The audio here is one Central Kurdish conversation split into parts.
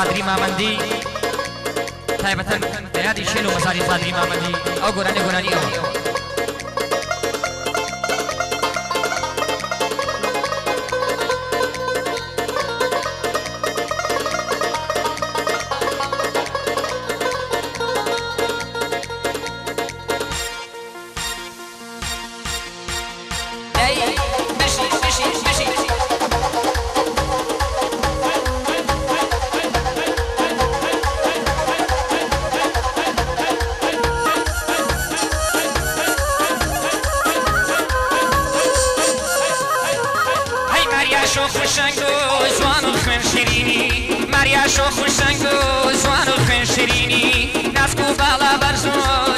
قادری مامەندی تایبەتەن بەیادی شێل و مەزاری قادری مامەندی ئەو گۆرانی ئەوە شو خوشنگ و جوان و خوین شیرینی ماریا شو خوشنگ و جوان و خوین شیرینی نسکو بالا برزو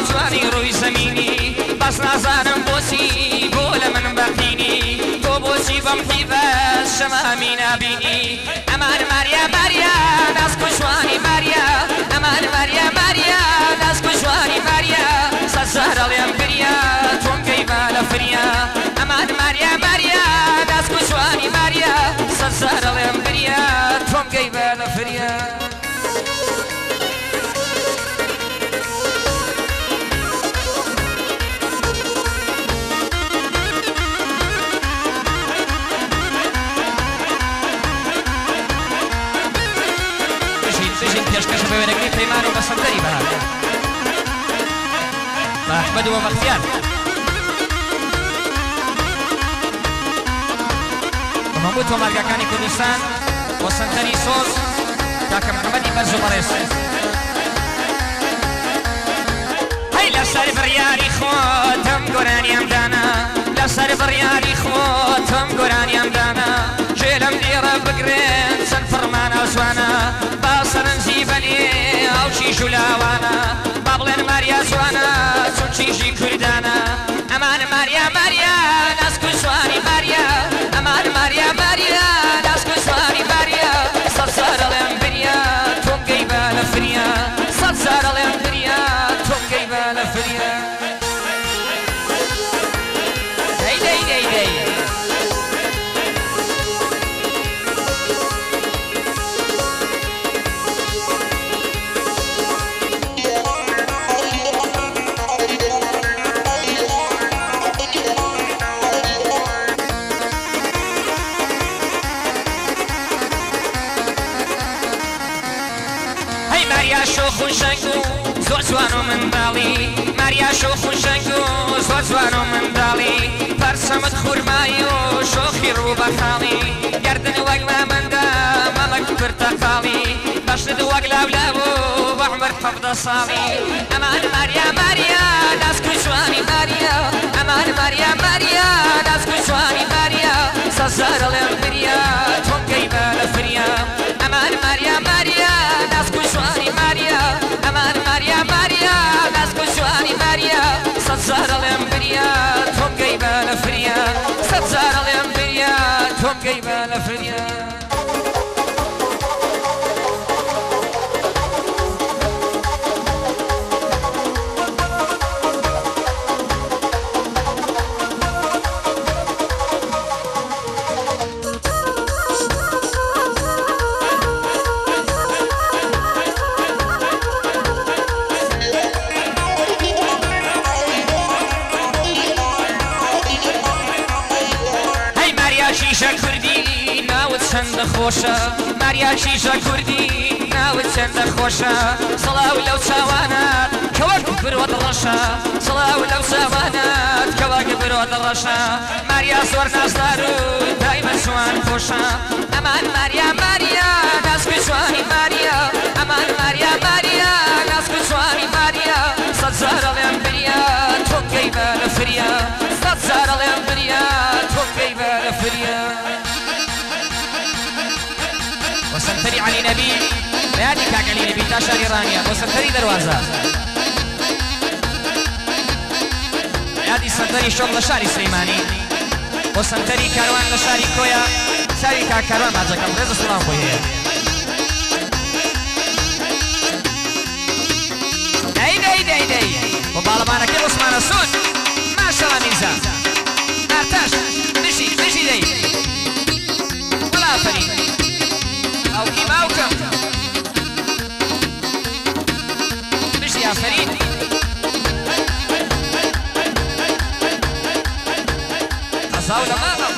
جوانی روی زمینی بس نزارم بوسی بول من بقینی تو بوسی بمحی بس شما می نبینی امان ماریا ماریا نسکو جوانی ماریا امان ماریا ماریا نسکو جوانی ماریا سزار الیم بریا توم گیبال فریا امان ماریا ماریا نسکو جوانی ماریا سزار الیم بریا توم گیبال فریا پێشکەش بە وێنەگری پەیمان و بەسەندەری بەهار بە ئەحمەد و بەختیار هەموو تۆمارگەکانی کوردستان بۆ سەنتەری سۆز کاکە محەممەدی بەرز و بەڕێز هەی لەسەر بڕیاری خۆتم گۆرانیام دانا لەسەر بڕیاری خۆتم گۆرانیام دانا ژێلم لێرە بگرێن چەند فڕمانە جوانە با سەرنجی بەلێ ئەو چیژ و لاوانە با بڵێن ماریا جوانە چون چیژی کوردانە ئەمان ماریا ماریا ناسک و جوانی ماریا ئەمان ماریا ماریا ناسک و جوانی ماریا سەد جار ئەڵێم بریا تۆم گەیبە لە فریا سەد جار ئەڵێم بریا تۆم گەیبە لە فریا دەی دەی دەی دەی ماریا شو خوشنگ و زۆر جوان و منداڵی ماریا شو خوشنگ و زۆر جوان و منداڵی پەرسەمت خوورمایی و شۆخی ڕوو بەخاڵی گەردن وەک مامەندە مەڵک پرتەقاڵی بەشت وەک لاولاو و بەعمر حەفدە ساڵی ئەمان ماریا ماریا ناسک و جوانی ماریا ئەمان ماریا ماریا ناسک و جوانی ماریا سەد جار ئەڵێم بریا تۆم گەیبە لە فریا ئەمان ماریا ماریا ناسک و جوانی ماریا ئەمان ماریا ماریا ناسک و جوانی ماریا سەد جار ئەڵێم بریا تۆم گەیبە لە فریا سەد جار ئەڵێم بریا تۆم گەیبە لە فریا شیشە کوردی ناوت چەندە خۆشە ماریا شیشە کوردی ناوت چەندە خۆشە سڵاو لەو چاوانات کەوەک برۆتە ڕەشە سڵاو لەو چاوانات کەوەک برۆتە ڕەشە ماریا زۆر نازدار و دایمە جوان خۆشە ئەمان ماریا ماریا ناسک و جوانی ماریا ئەمان ماریا ماریا ناسک و جوانی ماریا سەد جار ئەڵێم بریا تۆم گەیبە لە فریا سەد جار ئەڵێم بریا تۆم گەیبە لە فریا وسەنتەری عەلی نەبی بەیادی کاک عەلی نەبی تا شاری ڕانیە بۆ سەنتەری دەروازە بەیادی سەنتەری شۆڵ لە شاری سلەیمانی بۆ سەنتەری کاروان لە شاری کۆیە چاوی کاک کاروان ماجەکەم ڕێز و سڵام خۆی هەیە دەی دەی دەی دەی بۆ باڵەبانەکەی عوسمانە سوود ماشەڵا میرزا ئارتاش بژی بژی دەی وەڵا فەری ئەوکی ماوکەم نەزاو لە ماڵە